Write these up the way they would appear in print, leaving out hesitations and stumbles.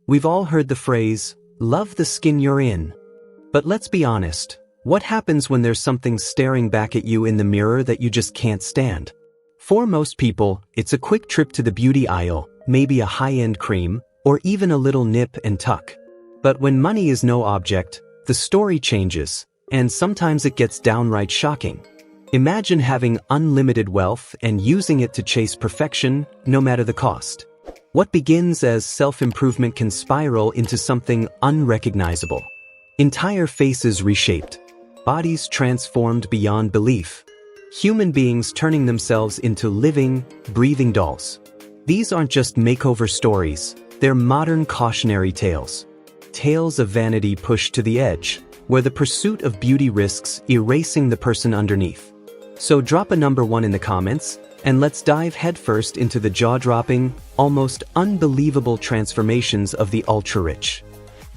We've all heard the phrase, "Love the skin you're in." But let's be honest, what happens when there's something staring back at you in the mirror that you just can't stand? For most people, it's a quick trip to the beauty aisle, maybe a high-end cream, or even a little nip and tuck. But when money is no object, the story changes, and sometimes it gets downright shocking. Imagine having unlimited wealth and using it to chase perfection, no matter the cost. What begins as self-improvement can spiral into something unrecognizable. Entire faces reshaped, bodies transformed beyond belief. Human beings turning themselves into living, breathing dolls. These aren't just makeover stories, they're modern cautionary tales. Tales of vanity pushed to the edge, where the pursuit of beauty risks erasing the person underneath. So drop a number 1 in the comments, and let's dive headfirst into the jaw-dropping, almost unbelievable transformations of the ultra-rich.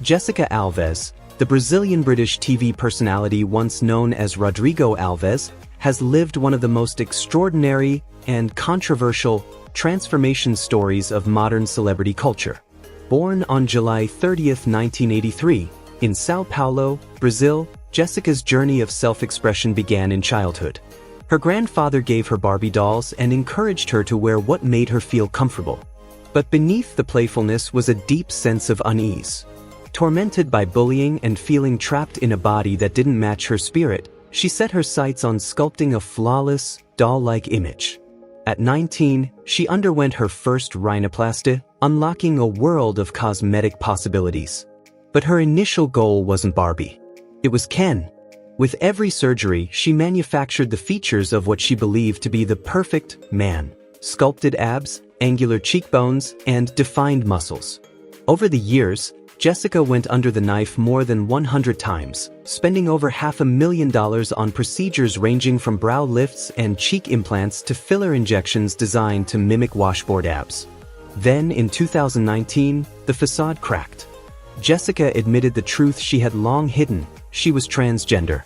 Jessica Alves, the Brazilian-British TV personality once known as Rodrigo Alves, has lived one of the most extraordinary and controversial transformation stories of modern celebrity culture. Born on July 30, 1983, in São Paulo, Brazil, Jessica's journey of self-expression began in childhood. Her grandfather gave her Barbie dolls and encouraged her to wear what made her feel comfortable. But beneath the playfulness was a deep sense of unease. Tormented by bullying and feeling trapped in a body that didn't match her spirit, she set her sights on sculpting a flawless, doll-like image. At 19, she underwent her first rhinoplasty, unlocking a world of cosmetic possibilities. But her initial goal wasn't Barbie. It was Ken. With every surgery, she manufactured the features of what she believed to be the perfect man: sculpted abs, angular cheekbones, and defined muscles. Over the years, Jessica went under the knife more than 100 times, spending over $500,000 on procedures ranging from brow lifts and cheek implants to filler injections designed to mimic washboard abs. Then, in 2019, the facade cracked. Jessica admitted the truth she had long hidden: she was transgender.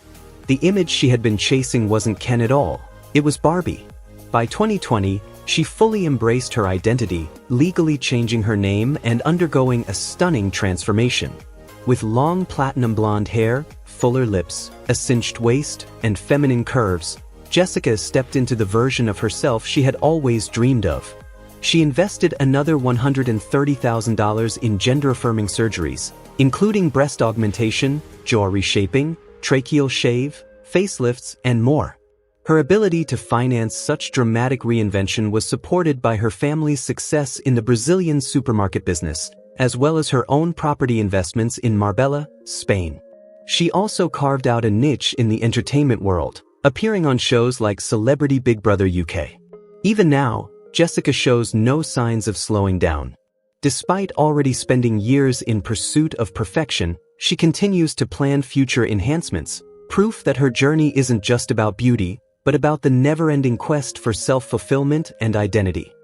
The image she had been chasing wasn't Ken at all, it was Barbie. By 2020, she fully embraced her identity, legally changing her name and undergoing a stunning transformation. With long platinum blonde hair, fuller lips, a cinched waist, and feminine curves, Jessica stepped into the version of herself she had always dreamed of. She invested another $130,000 in gender-affirming surgeries, including breast augmentation, jaw reshaping, tracheal shave, facelifts, and more. Her ability to finance such dramatic reinvention was supported by her family's success in the Brazilian supermarket business, as well as her own property investments in Marbella, Spain. She also carved out a niche in the entertainment world, appearing on shows like Celebrity Big Brother UK. Even now, Jessica shows no signs of slowing down. Despite already spending years in pursuit of perfection, she continues to plan future enhancements, proof that her journey isn't just about beauty, but about the never-ending quest for self-fulfillment and identity.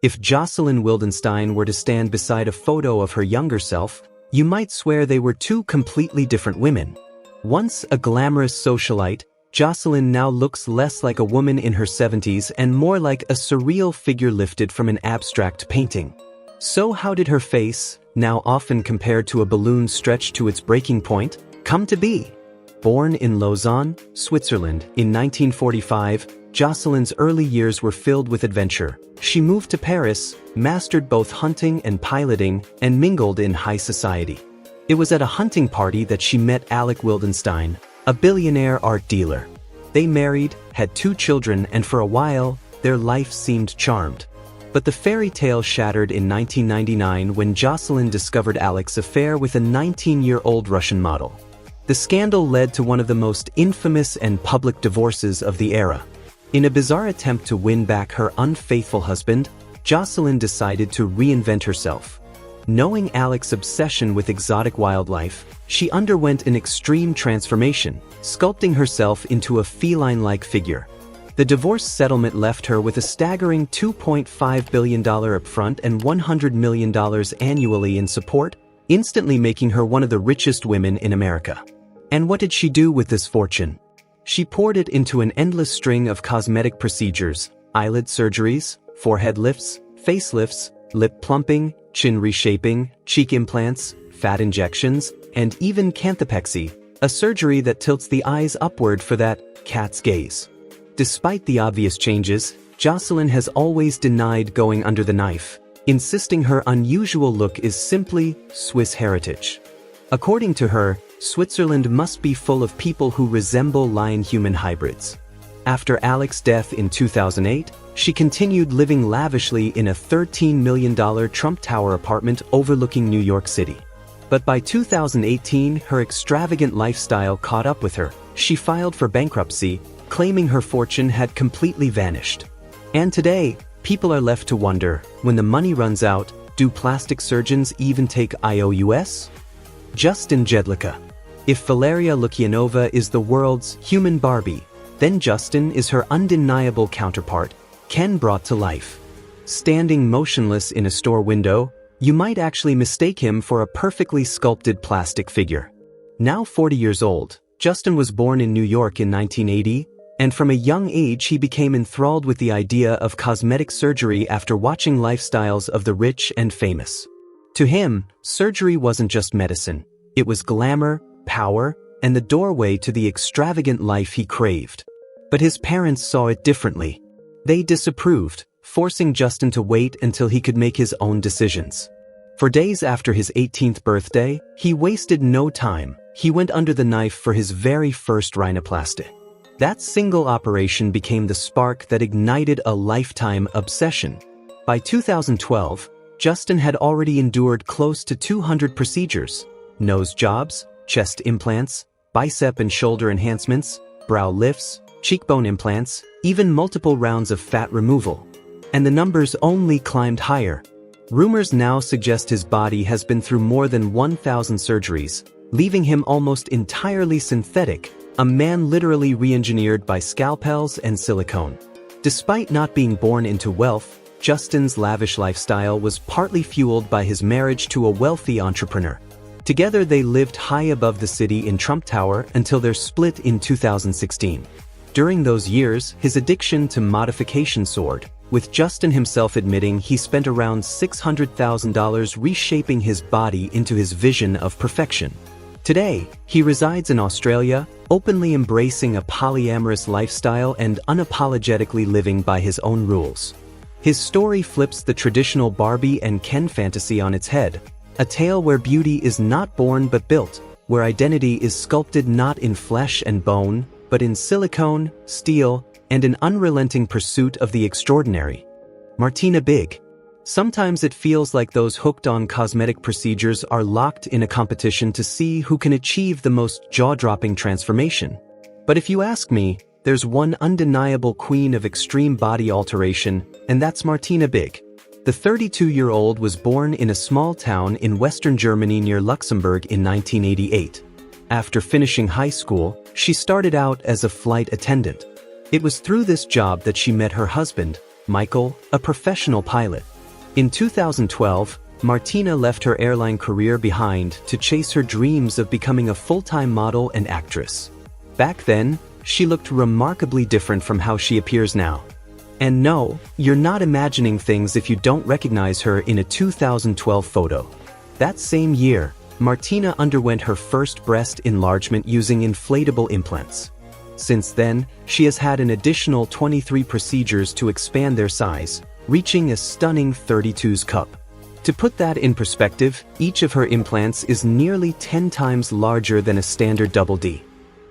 If Jocelyn Wildenstein were to stand beside a photo of her younger self, you might swear they were two completely different women. Once a glamorous socialite, Jocelyn now looks less like a woman in her 70s and more like a surreal figure lifted from an abstract painting. So how did her face, now often compared to a balloon stretched to its breaking point, come to be? Born in Lausanne, Switzerland, in 1945, Jocelyn's early years were filled with adventure. She moved to Paris, mastered both hunting and piloting, and mingled in high society. It was at a hunting party that she met Alec Wildenstein, a billionaire art dealer. They married, had 2 children, and for a while, their life seemed charmed. But the fairy tale shattered in 1999 when Jocelyn discovered Alec's affair with a 19-year-old Russian model. The scandal led to one of the most infamous and public divorces of the era. In a bizarre attempt to win back her unfaithful husband, Jocelyn decided to reinvent herself. Knowing Alec's obsession with exotic wildlife, she underwent an extreme transformation, sculpting herself into a feline-like figure. The divorce settlement left her with a staggering $2.5 billion upfront and $100 million annually in support, instantly making her one of the richest women in America. And what did she do with this fortune? She poured it into an endless string of cosmetic procedures: eyelid surgeries, forehead lifts, facelifts, lip plumping, chin reshaping, cheek implants, fat injections, and even canthopexy, a surgery that tilts the eyes upward for that cat's gaze. Despite the obvious changes, Jocelyn has always denied going under the knife, insisting her unusual look is simply Swiss heritage. According to her, Switzerland must be full of people who resemble lion-human hybrids. After Alex's death in 2008, she continued living lavishly in a $13 million Trump Tower apartment overlooking New York City. But by 2018, her extravagant lifestyle caught up with her. She filed for bankruptcy, claiming her fortune had completely vanished. And today, people are left to wonder, when the money runs out, do plastic surgeons even take IOUs? Justin Jedlicka. If Valeria Lukyanova is the world's human Barbie, then Justin is her undeniable counterpart, Ken brought to life. Standing motionless in a store window, you might actually mistake him for a perfectly sculpted plastic figure. Now 40 years old, Justin was born in New York in 1980, and from a young age he became enthralled with the idea of cosmetic surgery after watching lifestyles of the rich and famous. To him, surgery wasn't just medicine, it was glamour, power, and the doorway to the extravagant life he craved. But his parents saw it differently. They disapproved, forcing Justin to wait until he could make his own decisions. For days after his 18th birthday, he wasted no time. He went under the knife for his very first rhinoplasty. That single operation became the spark that ignited a lifetime obsession. By 2012, Justin had already endured close to 200 procedures: nose jobs, chest implants, bicep and shoulder enhancements, brow lifts, cheekbone implants, even multiple rounds of fat removal. And the numbers only climbed higher. Rumors now suggest his body has been through more than 1,000 surgeries, leaving him almost entirely synthetic, a man literally re-engineered by scalpels and silicone. Despite not being born into wealth, Justin's lavish lifestyle was partly fueled by his marriage to a wealthy entrepreneur. Together they lived high above the city in Trump Tower until their split in 2016. During those years, his addiction to modification soared, with Justin himself admitting he spent around $600,000 reshaping his body into his vision of perfection. Today, he resides in Australia, openly embracing a polyamorous lifestyle and unapologetically living by his own rules. His story flips the traditional Barbie and Ken fantasy on its head, a tale where beauty is not born but built, where identity is sculpted not in flesh and bone, but in silicone, steel, and an unrelenting pursuit of the extraordinary. Martina Big. Sometimes it feels like those hooked on cosmetic procedures are locked in a competition to see who can achieve the most jaw-dropping transformation. But if you ask me, there's one undeniable queen of extreme body alteration, and that's Martina Big. The 32-year-old was born in a small town in western Germany near Luxembourg in 1988. After finishing high school, she started out as a flight attendant. It was through this job that she met her husband, Michael, a professional pilot. In 2012, Martina left her airline career behind to chase her dreams of becoming a full-time model and actress. Back then, she looked remarkably different from how she appears now. And no, you're not imagining things if you don't recognize her in a 2012 photo. That same year, Martina underwent her first breast enlargement using inflatable implants. Since then, she has had an additional 23 procedures to expand their size, reaching a stunning 32's cup. To put that in perspective, each of her implants is nearly 10 times larger than a standard double D.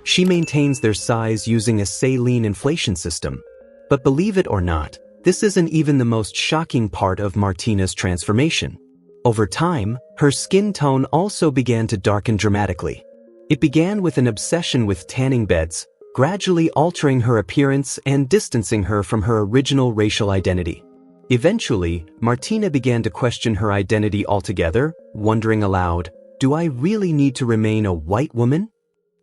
She maintains their size using a saline inflation system. But believe it or not, this isn't even the most shocking part of Martina's transformation. Over time, her skin tone also began to darken dramatically. It began with an obsession with tanning beds, gradually altering her appearance and distancing her from her original racial identity. Eventually, Martina began to question her identity altogether, wondering aloud, "Do I really need to remain a white woman?"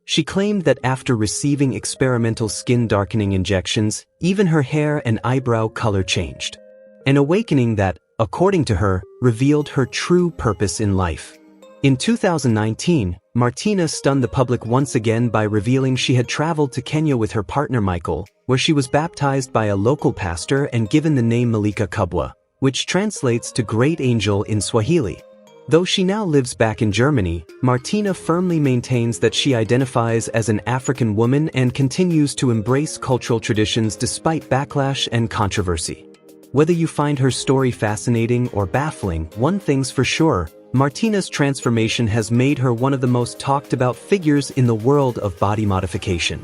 She claimed that after receiving experimental skin darkening injections, even her hair and eyebrow color changed. An awakening that, according to her, revealed her true purpose in life. In 2019, Martina stunned the public once again by revealing she had traveled to Kenya with her partner Michael, where she was baptized by a local pastor and given the name Malika Kubwa, which translates to great angel in Swahili. Though she now lives back in Germany, Martina firmly maintains that she identifies as an African woman and continues to embrace cultural traditions despite backlash and controversy. Whether you find her story fascinating or baffling, one thing's for sure: Martina's transformation has made her one of the most talked about figures in the world of body modification.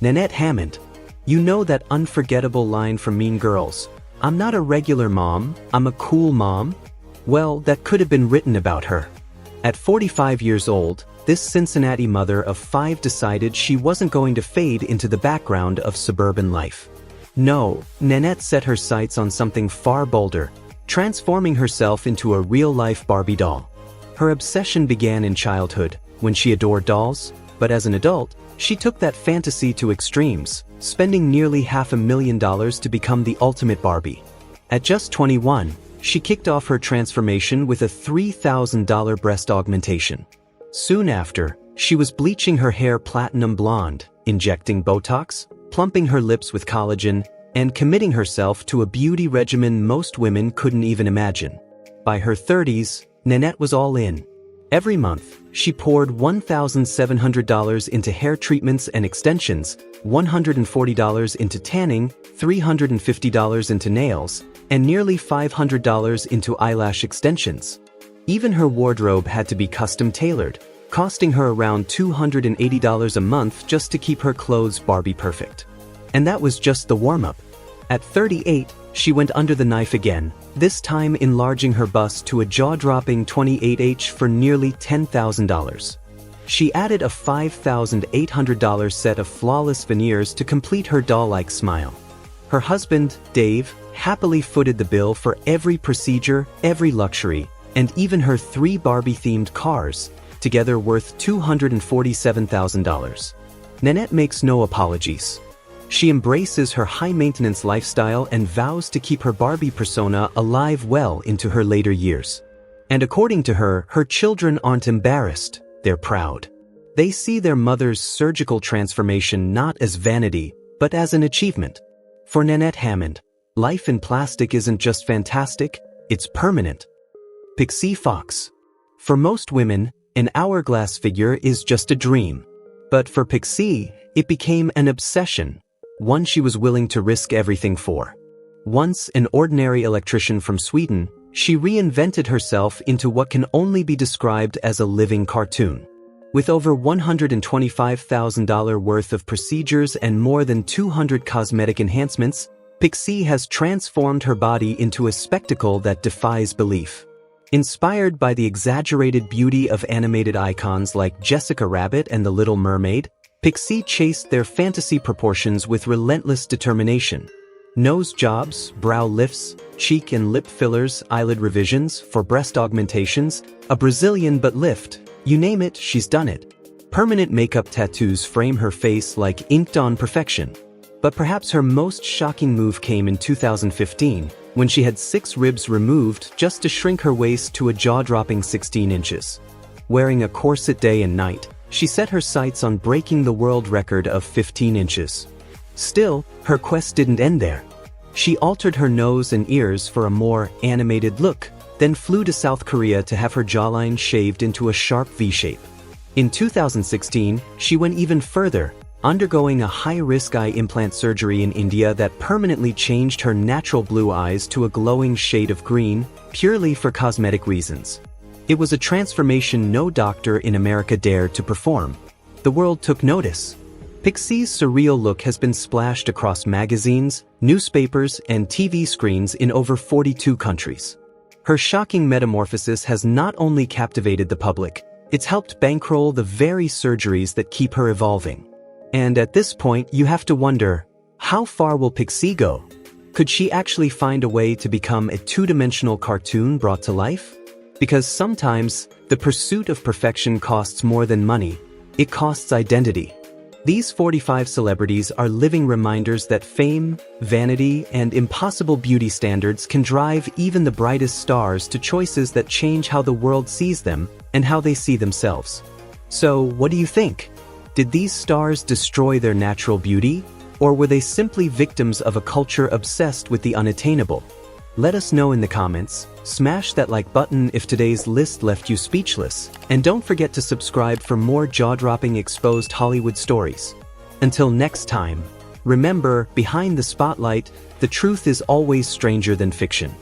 Nanette Hammond. You know that unforgettable line from Mean Girls, "I'm not a regular mom, I'm a cool mom"? Well, that could have been written about her. At 45 years old, this Cincinnati mother of 5 decided she wasn't going to fade into the background of suburban life. No, Nanette set her sights on something far bolder, transforming herself into a real-life Barbie doll. Her obsession began in childhood, when she adored dolls, but as an adult, she took that fantasy to extremes, spending nearly $500,000 to become the ultimate Barbie. At just 21, she kicked off her transformation with a $3,000 breast augmentation. Soon after, she was bleaching her hair platinum blonde, injecting Botox, plumping her lips with collagen, and committing herself to a beauty regimen most women couldn't even imagine. By her 30s, Nanette was all in. Every month, she poured $1,700 into hair treatments and extensions, $140 into tanning, $350 into nails, and nearly $500 into eyelash extensions. Even her wardrobe had to be custom-tailored, costing her around $280 a month just to keep her clothes Barbie perfect. And that was just the warm-up. At 38, she went under the knife again, this time enlarging her bust to a jaw-dropping 28H for nearly $10,000. She added a $5,800 set of flawless veneers to complete her doll-like smile. Her husband, Dave, happily footed the bill for every procedure, every luxury, and even her 3 Barbie-themed cars, together worth $247,000. Nanette makes no apologies. She embraces her high-maintenance lifestyle and vows to keep her Barbie persona alive well into her later years. And according to her, her children aren't embarrassed, they're proud. They see their mother's surgical transformation not as vanity, but as an achievement. For Nanette Hammond, life in plastic isn't just fantastic, it's permanent. Pixie Fox. For most women, an hourglass figure is just a dream. But for Pixie, it became an obsession, one she was willing to risk everything for. Once an ordinary electrician from Sweden, she reinvented herself into what can only be described as a living cartoon. With over $125,000 worth of procedures and more than 200 cosmetic enhancements, Pixie has transformed her body into a spectacle that defies belief. Inspired by the exaggerated beauty of animated icons like Jessica Rabbit and The Little Mermaid, Pixie chased their fantasy proportions with relentless determination. Nose jobs, brow lifts, cheek and lip fillers, eyelid revisions, for breast augmentations, a Brazilian butt lift, you name it, she's done it. Permanent makeup tattoos frame her face like inked-on perfection. But perhaps her most shocking move came in 2015, when she had 6 ribs removed just to shrink her waist to a jaw-dropping 16 inches. Wearing a corset day and night, she set her sights on breaking the world record of 15 inches. Still, her quest didn't end there. She altered her nose and ears for a more animated look, then flew to South Korea to have her jawline shaved into a sharp V-shape. In 2016, she went even further, undergoing a high-risk eye implant surgery in India that permanently changed her natural blue eyes to a glowing shade of green, purely for cosmetic reasons. It was a transformation no doctor in America dared to perform. The world took notice. Pixie's surreal look has been splashed across magazines, newspapers, and TV screens in over 42 countries. Her shocking metamorphosis has not only captivated the public, it's helped bankroll the very surgeries that keep her evolving. And at this point, you have to wonder, how far will Pixie go? Could she actually find a way to become a 2-dimensional cartoon brought to life? Because sometimes, the pursuit of perfection costs more than money, it costs identity. These 45 celebrities are living reminders that fame, vanity, and impossible beauty standards can drive even the brightest stars to choices that change how the world sees them and how they see themselves. So, what do you think? Did these stars destroy their natural beauty, or were they simply victims of a culture obsessed with the unattainable? Let us know in the comments, smash that like button if today's list left you speechless, and don't forget to subscribe for more jaw-dropping exposed Hollywood stories. Until next time, remember, behind the spotlight, the truth is always stranger than fiction.